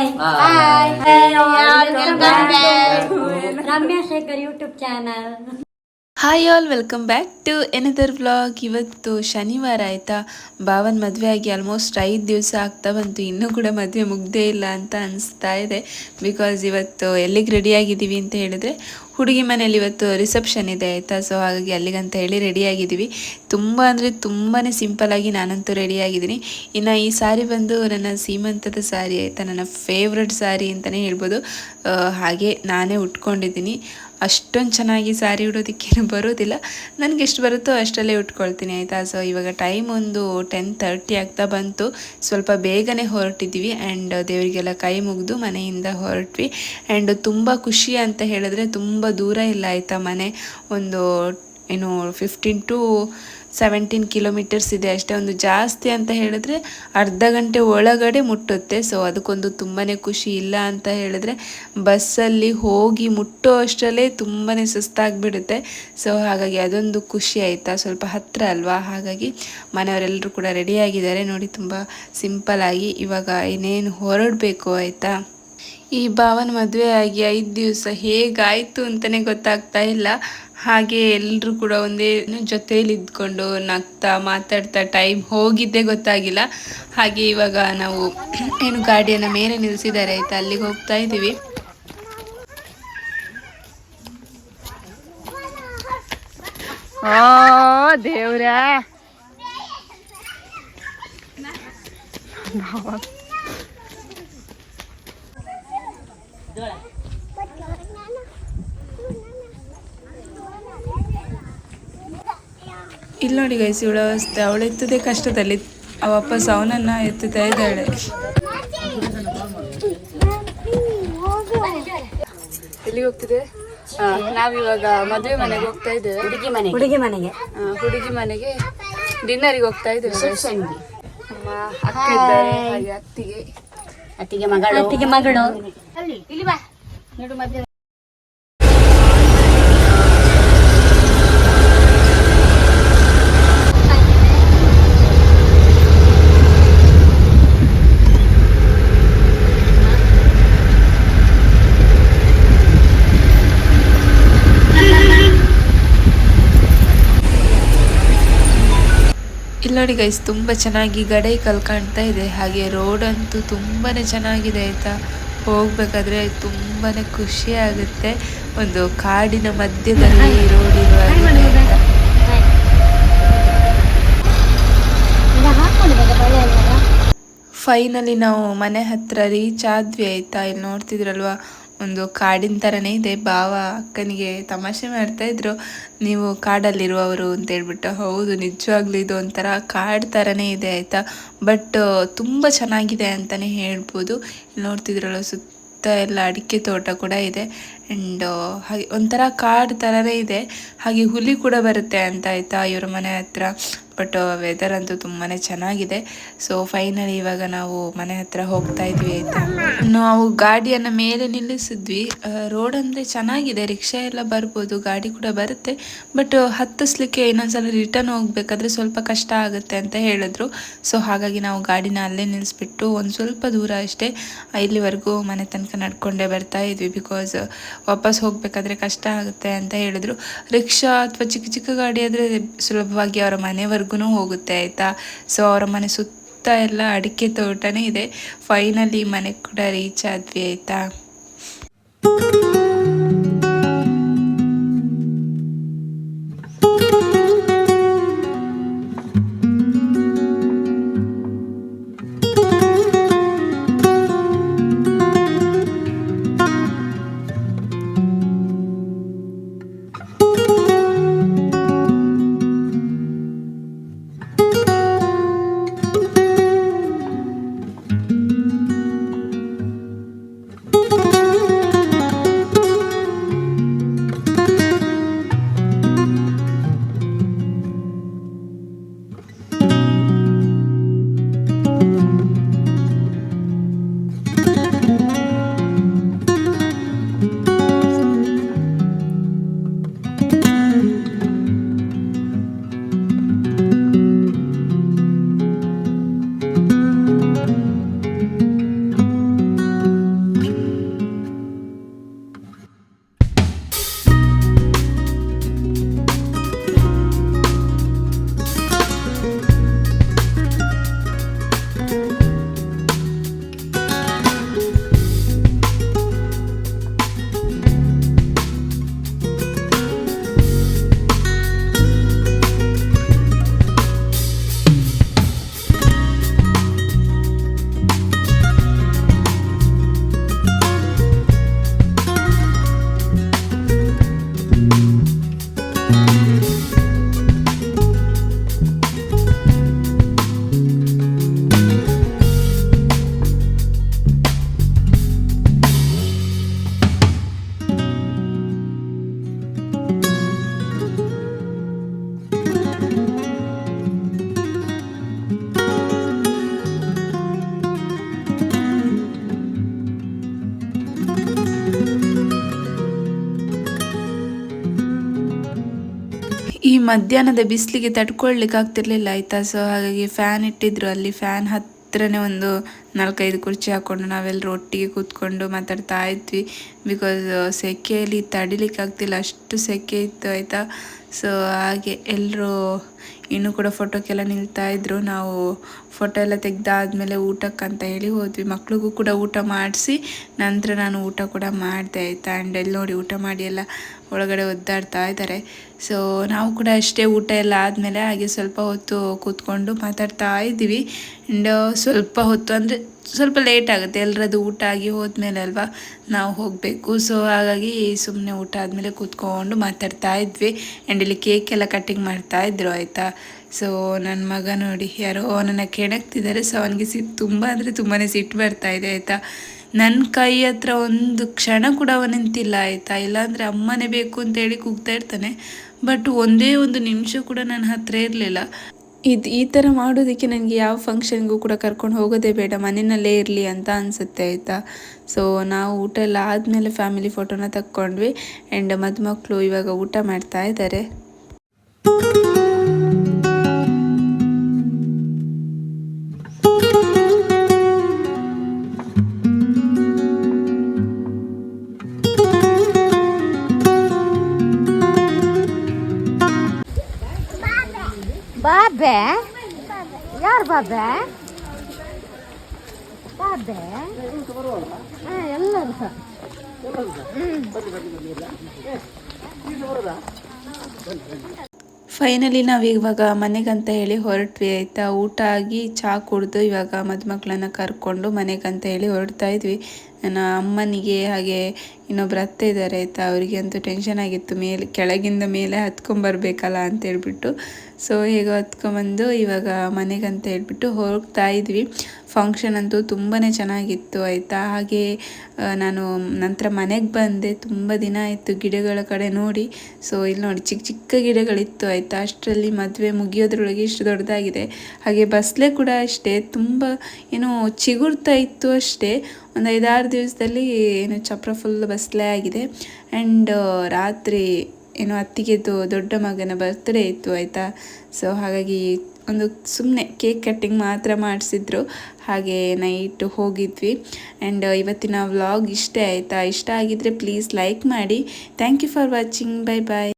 Hi. Hey all, Welcome welcome back back to Ramya Shekhar YouTube channel. Hi all welcome back to another vlog. ಇವತ್ತು ಶನಿವಾರ ಆಯಿತಾ, ಭಾವನ ಮದುವೆ ಆಗಿ almost 5 ದಿವಸ ಆಗ್ತಾ ಬಂತು. ಇನ್ನೂ ಕೂಡ ಮದುವೆ ಮುಗ್ದೇ ಇಲ್ಲ ಅಂತ ಅನಿಸ್ತಾ ಇದೆ. ಬಿಕಾಸ್ ಇವತ್ತು ಎಲ್ಲಿಗೆ ರೆಡಿಯಾಗಿದ್ದೀವಿ ಅಂತ ಹೇಳಿದರೆ, ಹುಡುಗಿ ಮನೇಲಿ ಇವತ್ತು ರಿಸೆಪ್ಷನ್ ಇದೆ ಆಯಿತಾ. ಸೊ ಹಾಗಾಗಿ ಅಲ್ಲಿಗಂತ ಹೇಳಿ ರೆಡಿಯಾಗಿದ್ದೀವಿ. ತುಂಬ ಅಂದರೆ ತುಂಬಾ ಸಿಂಪಲ್ಲಾಗಿ ನಾನಂತೂ ರೆಡಿಯಾಗಿದ್ದೀನಿ. ಇನ್ನು ಈ ಸಾರಿ ಬಂದು ನನ್ನ ಸೀಮಂತದ ಸಾರಿ ಆಯಿತಾ, ನನ್ನ ಫೇವ್ರೆಟ್ ಸಾರಿ ಅಂತಲೇ ಹೇಳ್ಬೋದು. ಹಾಗೆ ನಾನೇ ಉಟ್ಕೊಂಡಿದ್ದೀನಿ. ಅಷ್ಟೊಂದು ಚೆನ್ನಾಗಿ ಸ್ಯಾರಿ ಉಡೋದಕ್ಕೇನು ಬರೋದಿಲ್ಲ, ನನಗೆ ಎಷ್ಟು ಬರುತ್ತೋ ಅಷ್ಟರಲ್ಲೇ ಉಟ್ಕೊಳ್ತೀನಿ ಆಯಿತಾ. ಸೊ ಇವಾಗ ಟೈಮ್ ಒಂದು 10:30 ಆಗ್ತಾ ಬಂತು. ಸ್ವಲ್ಪ ಬೇಗನೆ ಹೊರಟಿದ್ವಿ ಆ್ಯಂಡ್ ದೇವರಿಗೆಲ್ಲ ಕೈ ಮುಗಿದು ಮನೆಯಿಂದ ಹೊರಟ್ವಿ. ಆ್ಯಂಡ್ ತುಂಬ ಖುಷಿ ಅಂತ ಹೇಳಿದ್ರೆ, ತುಂಬ ದೂರ ಇಲ್ಲ ಆಯಿತಾ ಮನೆ. ಒಂದು 15 to 17 ಕಿಲೋಮೀಟರ್ಸ್ ಇದೆ ಅಷ್ಟೇ. ಒಂದು ಜಾಸ್ತಿ ಅಂತ ಹೇಳಿದ್ರೆ ಅರ್ಧ ಗಂಟೆ ಒಳಗಡೆ ಮುಟ್ಟುತ್ತೆ. ಸೊ ಅದಕ್ಕೊಂದು ತುಂಬಾ ಖುಷಿ. ಇಲ್ಲ ಅಂತ ಹೇಳಿದ್ರೆ ಬಸ್ಸಲ್ಲಿ ಹೋಗಿ ಮುಟ್ಟೋ ಅಷ್ಟರಲ್ಲೇ ತುಂಬಾ ಸುಸ್ತಾಗಿಬಿಡುತ್ತೆ. ಸೊ ಹಾಗಾಗಿ ಅದೊಂದು ಖುಷಿ ಆಯಿತಾ. ಸ್ವಲ್ಪ ಹತ್ತಿರ ಅಲ್ವಾ, ಹಾಗಾಗಿ ಮನೆಯವರೆಲ್ಲರೂ ಕೂಡ ರೆಡಿಯಾಗಿದ್ದಾರೆ ನೋಡಿ, ತುಂಬ ಸಿಂಪಲ್ಲಾಗಿ. ಇವಾಗ ಇನ್ನೇನು ಹೊರಡಬೇಕು ಆಯಿತಾ. ಈ ಭಾವನ ಮದುವೆ ಆಗಿ 5 ದಿವಸ ಹೇಗಾಯಿತು ಅಂತಲೇ ಗೊತ್ತಾಗ್ತಾ ಇಲ್ಲ. ಹಾಗೆ ಎಲ್ಲರೂ ಕೂಡ ಒಂದೇ ಜೊತೆಯಲ್ಲಿ ಇದ್ಕೊಂಡು ನಗ್ತಾ ಮಾತಾಡ್ತಾ ಟೈಮ್ ಹೋಗಿದ್ದೇ ಗೊತ್ತಾಗಿಲ್ಲ. ಹಾಗೆ ಇವಾಗ ನಾವು ಗಾಡಿಯನ್ನು ಮೇಲೆ ನಿಲ್ಲಿಸಿದ್ದಾರೆ ಆಯಿತಾ, ಅಲ್ಲಿಗೆ ಹೋಗ್ತಾ ಇದ್ದೀವಿ. ಓ ದೇವ್ರ, ಇಲ್ಲಿ ನೋಡಿ ಗೈಸ್, ಇವಳ ಅವಸ್ಥೆ. ಅವಳು ಎತ್ತದೇ ಕಷ್ಟದಲ್ಲಿ, ವಾಪಸ್ ಅವನನ್ನು ಎತ್ತುತ್ತಾ ಇದ್ದಾಳೆ. ಎಲ್ಲಿಗೆ ಹೋಗ್ತಿದೆ? ನಾವಿವಾಗ ಮದುವೆ ಮನೆಗೆ ಹೋಗ್ತಾ ಇದ್ದೇವೆ. ಹುಡುಗಿ ಮನೆಗೆ ಡಿನ್ನರಿಗೆ ಹೋಗ್ತಾ ಇದ್ದೇವೆ. ಅಮ್ಮ ಅಕ್ಕ ಇದ್ದಾರೆ, ಹಾಗೆ ಅತ್ತಿಗೆ ಮಗಳು ಇಲ್ಲಿ ಬಾ ನೋಡು ಮದುವೆ. ಇಲ್ಲಿ ನೋಡಿ ಗೈಸ್, ತುಂಬ ಚೆನ್ನಾಗಿ ಗಡೈಕಲ್ ಕಾಣ್ತಾ ಇದೆ. ಹಾಗೆ ರೋಡ್ ಅಂತೂ ತುಂಬಾ ಚೆನ್ನಾಗಿದೆ ಆಯಿತಾ. ಹೋಗ್ಬೇಕಾದ್ರೆ ತುಂಬಾ ಖುಷಿ ಆಗುತ್ತೆ. ಒಂದು ಕಾಡಿನ ಮಧ್ಯದಲ್ಲಿ ರೋಡ್ ಇರುವಾಗ. ಫೈನಲಿ ನಾವು ಮನೆ ಹತ್ರ ರೀಚ್ ಆದ್ವಿ ಆಯಿತಾ. ಇಲ್ಲಿ ನೋಡ್ತಿದ್ರಲ್ವಾ, ಒಂದು ಕಾಡಿನ ಥರನೇ ಇದೆ. ಭಾವ ಅಕ್ಕನಿಗೆ ತಮಾಷೆ ಮಾಡ್ತಾಯಿದ್ರು, ನೀವು ಕಾಡಲ್ಲಿರುವವರು ಅಂತೇಳ್ಬಿಟ್ಟು. ಹೌದು, ನಿಜವಾಗ್ಲೂ ಇದು ಒಂಥರ ಕಾಡು ಥರನೇ ಇದೆ ಆಯಿತಾ. ಬಟ್ ತುಂಬ ಚೆನ್ನಾಗಿದೆ ಅಂತಲೇ ಹೇಳ್ಬೋದು. ಇಲ್ಲಿ ನೋಡ್ತಿದ್ರಲ್ವ, ಸುತ್ತ ಎಲ್ಲ ಅಡಿಕೆ ತೋಟ ಕೂಡ ಇದೆ. ಆ್ಯಂಡ್ ಹಾಗೆ ಒಂಥರ ಕಾಡು ಥರನೇ ಇದೆ. ಹಾಗೆ ಹುಲಿ ಕೂಡ ಬರುತ್ತೆ ಅಂತ ಆಯಿತಾ ಇವ್ರ ಮನೆ ಹತ್ರ. ಬಟ್ ವೆದರ್ ಅಂತೂ ತುಂಬಾ ಚೆನ್ನಾಗಿದೆ. ಸೊ ಫೈನಲಿ ಇವಾಗ ನಾವು ಮನೆ ಹತ್ರ ಹೋಗ್ತಾ ಇದ್ವಿ ಆಯಿತಾ. ನಾವು ಗಾಡಿಯನ್ನು ಮೇಲೆ ನಿಲ್ಲಿಸಿದ್ವಿ. ರೋಡ್ ಅಂದರೆ ಚೆನ್ನಾಗಿದೆ, ರಿಕ್ಷಾ ಎಲ್ಲ ಬರ್ಬೋದು, ಗಾಡಿ ಕೂಡ ಬರುತ್ತೆ. ಬಟ್ ಹತ್ತಿಸ್ಲಿಕ್ಕೆ ಇನ್ನೊಂದ್ಸಲ ರಿಟರ್ನ್ ಹೋಗ್ಬೇಕಾದ್ರೆ ಸ್ವಲ್ಪ ಕಷ್ಟ ಆಗುತ್ತೆ ಅಂತ ಹೇಳಿದ್ರು. ಸೊ ಹಾಗಾಗಿ ನಾವು ಗಾಡಿನ ಅಲ್ಲೇ ನಿಲ್ಲಿಸ್ಬಿಟ್ಟು ಒಂದು ಸ್ವಲ್ಪ ದೂರ ಅಷ್ಟೇ, ಇಲ್ಲಿವರೆಗೂ ಮನೆ ತನಕ ನಡ್ಕೊಂಡೇ ಬರ್ತಾ ಇದ್ವಿ. ಬಿಕಾಸ್ ವಾಪಸ್ ಹೋಗಬೇಕಾದ್ರೆ ಕಷ್ಟ ಆಗುತ್ತೆ ಅಂತ ಹೇಳಿದ್ರು. ರಿಕ್ಷಾ ಅಥವಾ ಚಿಕ್ಕ ಚಿಕ್ಕ ಗಾಡಿ ಆದರೆ ಸುಲಭವಾಗಿ ಅವರ ಮನೆವರೆಗೂ ಹೋಗುತ್ತೆ ಆಯಿತಾ. ಸೊ ಅವರ ಮನೆ ಸುತ್ತ ಎಲ್ಲ ಅಡಿಕೆ ತೋಟನೇ ಇದೆ. ಫೈನಲಿ ಮನೆ ಕೂಡ ರೀಚ್ ಆದ್ವಿ ಆಯಿತಾ. ಈ ಮಧ್ಯಾಹ್ನದ ಬಿಸಿಲಿಗೆ ತಡ್ಕೊಳ್ಲಿಕ್ಕೆ ಆಗ್ತಿರ್ಲಿಲ್ಲ ಆಯಿತಾ. ಸೊ ಹಾಗಾಗಿ ಫ್ಯಾನ್ ಇಟ್ಟಿದ್ರು, ಅಲ್ಲಿ ಫ್ಯಾನ್ ಹತ್ರನೇ ಒಂದು 4-5 ಕುರ್ಚಿ ಹಾಕ್ಕೊಂಡು ನಾವೆಲ್ಲರೂ ಒಟ್ಟಿಗೆ ಕೂತ್ಕೊಂಡು ಮಾತಾಡ್ತಾ ಇದ್ವಿ. ಬಿಕಾಸ್ ಸೆಕೆಯಲ್ಲಿ ತಡಿಲಿಕ್ಕೆ ಆಗ್ತಿಲ್ಲ, ಅಷ್ಟು ಸೆಕೆ ಇತ್ತು ಆಯಿತಾ. ಸೊ ಹಾಗೆ ಎಲ್ಲರೂ ಇನ್ನೂ ಕೂಡ ಫೋಟೋಕ್ಕೆಲ್ಲ ನಿಲ್ತಾ ಇದ್ರು. ನಾವು ಫೋಟೋ ಎಲ್ಲ ತೆಗ್ದಾದ್ಮೇಲೆ ಊಟಕ್ಕಂತ ಹೇಳಿ ಹೋದ್ವಿ. ಮಕ್ಳಿಗೂ ಕೂಡ ಊಟ ಮಾಡಿಸಿ ನಂತರ ನಾನು ಊಟ ಕೂಡ ಮಾಡಿದೆ ಆಯಿತಾ. ಆ್ಯಂಡ್ ಎಲ್ಲಿ ನೋಡಿ ಊಟ ಮಾಡಿ ಎಲ್ಲ ಒಳಗಡೆ ಒದ್ದಾಡ್ತಾ ಇದ್ದಾರೆ. ಸೊ ನಾವು ಕೂಡ ಅಷ್ಟೇ ಊಟ ಎಲ್ಲ ಆದಮೇಲೆ ಹಾಗೆ ಸ್ವಲ್ಪ ಹೊತ್ತು ಕೂತ್ಕೊಂಡು ಮಾತಾಡ್ತಾ ಇದ್ದೀವಿ. ಆ್ಯಂಡ್ ಸ್ವಲ್ಪ ಹೊತ್ತು ಅಂದರೆ ಸ್ವಲ್ಪ ಲೇಟ್ ಆಗುತ್ತೆ, ಎಲ್ಲರದ್ದು ಊಟ ಆಗಿ ಹೋದ್ಮೇಲೆ ಅಲ್ವಾ ನಾವು ಹೋಗಬೇಕು. ಸೊ ಹಾಗಾಗಿ ಸುಮ್ಮನೆ ಊಟ ಆದಮೇಲೆ ಕೂತ್ಕೊಂಡು ಮಾತಾಡ್ತಾ ಇದ್ವಿ. ಆ್ಯಂಡ್ ಇಲ್ಲಿ ಕೇಕ್ ಎಲ್ಲ ಕಟ್ಟಿಂಗ್ ಮಾಡ್ತಾ ಇದ್ರು ಆಯಿತಾ. ಸೊ ನನ್ನ ಮಗ ನೋಡಿ ಯಾರೋ ಅವನನ್ನು ಕೆಣಕ್ತಿದ್ದಾರೆ. ಸೊ ಅವನಿಗೆ ತುಂಬ ಅಂದರೆ ತುಂಬಾ ಸಿಟ್ಟು ಬರ್ತಾ ಇದೆ ಆಯಿತಾ. ನನ್ನ ಕೈ ಹತ್ರ ಒಂದು ಕ್ಷಣ ಕೂಡ ಅವ ನಿಂತಿಲ್ಲ ಆಯಿತಾ. ಇಲ್ಲಾಂದರೆ ಅಮ್ಮನೇ ಬೇಕು ಅಂತೇಳಿ ಕೂಗ್ತಾ ಇರ್ತಾನೆ, ಬಟ್ ಒಂದೇ ಒಂದು ನಿಮಿಷ ಕೂಡ ನನ್ನ ಹತ್ರ ಇರಲಿಲ್ಲ. ಈ ಥರ ಮಾಡೋದಕ್ಕೆ ನನಗೆ ಯಾವ ಫಂಕ್ಷನ್ಗೂ ಕೂಡ ಕರ್ಕೊಂಡು ಹೋಗೋದೇ ಬೇಡ, ಮನೆಯಲ್ಲೇ ಇರಲಿ ಅಂತ ಅನಿಸುತ್ತೆ ಆಯಿತಾ. ಸೊ ನಾವು ಊಟ ಎಲ್ಲ ಆದಮೇಲೆ ಫ್ಯಾಮಿಲಿ ಫೋಟೋನ ತಕ್ಕೊಂಡ್ವಿ. ಆ್ಯಂಡ್ ಮದುಮಕ್ಕಳು ಇವಾಗ ಊಟ ಮಾಡ್ತಾ ಇದ್ದಾರೆ. ಬಾಬೆ ಯಾರು ಬಾಬೆ ಬಾಬೆ ಎಲ್ಲರೂ ಸಹ ಫೈನಲಿ ನಾವು ಇವಾಗ ಮನೆಗಂತ ಹೇಳಿ ಹೊರಟ್ವಿ ಆಯಿತಾ. ಊಟ ಆಗಿ ಚಹಾ ಕುಡಿದು ಇವಾಗ ಮದುಮಕ್ಕಳನ್ನ ಕರ್ಕೊಂಡು ಮನೆಗಂತ ಹೇಳಿ ಹೊರಡ್ತಾ ಇದ್ವಿ. ನನ್ನ ಅಮ್ಮನಿಗೆ ಹಾಗೆ ಇನ್ನೊಬ್ರು ಅತ್ತೆ ಇದ್ದಾರೆ ಆಯಿತಾ. ಅವರಿಗೆ ಅಂತೂ ಟೆನ್ಷನ್ ಆಗಿತ್ತು, ಕೆಳಗಿಂದ ಮೇಲೆ ಹತ್ಕೊಂಬರ್ಬೇಕಲ್ಲ ಅಂತ ಹೇಳ್ಬಿಟ್ಟು. ಸೊ ಹೇಗೋ ಹತ್ಕೊಂಬಂದು ಇವಾಗ ಮನೆಗಂತ ಹೇಳ್ಬಿಟ್ಟು ಹೋಗ್ತಾ ಇದ್ವಿ. ಫಂಕ್ಷನ್ ಅಂತೂ ತುಂಬಾ ಚೆನ್ನಾಗಿತ್ತು ಆಯಿತಾ. ಹಾಗೆ ನಾನು ನಂತರ ಮನೆಗೆ ಬಂದೆ. ತುಂಬ ದಿನ ಆಯಿತು ಗಿಡಗಳ ಕಡೆ ನೋಡಿ. ಸೊ ಇಲ್ಲಿ ನೋಡಿ ಚಿಕ್ಕ ಚಿಕ್ಕ ಗಿಡಗಳಿತ್ತು ಆಯಿತಾ. ಅಷ್ಟರಲ್ಲಿ ಮದುವೆ ಮುಗಿಯೋದ್ರೊಳಗೆ ಇಷ್ಟು ದೊಡ್ಡದಾಗಿದೆ. ಹಾಗೆ ಬಸ್ಲೆ ಕೂಡ ಅಷ್ಟೇ ತುಂಬ ಏನೋ ಚಿಗುರ್ತಾ ಇತ್ತು ಅಷ್ಟೇ. ಒಂದು 5-6 ದಿವಸದಲ್ಲಿ ಏನು ಚಪ್ರ ಫುಲ್ ಬಸ್ಲೆ ಆಗಿದೆ. ಆ್ಯಂಡ್ ರಾತ್ರಿ ಏನು ಅತ್ತಿಗೆದು ದೊಡ್ಡ ಮಗನ ಬರ್ತ್ಡೇ ಇತ್ತು ಆಯಿತಾ. ಸೊ ಹಾಗಾಗಿ ಒಂದು ಸುಮ್ಮನೆ ಕೇಕ್ ಕಟ್ಟಿಂಗ್ ಮಾತ್ರ ಮಾಡಿಸಿದ್ರು. ಹಾಗೆ ನೈಟ್ ಹೋಗಿದ್ವಿ. ಆ್ಯಂಡ್ ಇವತ್ತಿನ ವ್ಲಾಗ್ ಇಷ್ಟೇ ಆಯಿತಾ. ಇಷ್ಟ ಆಗಿದ್ದರೆ ಪ್ಲೀಸ್ ಲೈಕ್ ಮಾಡಿ. Thank you for watching. Bye bye.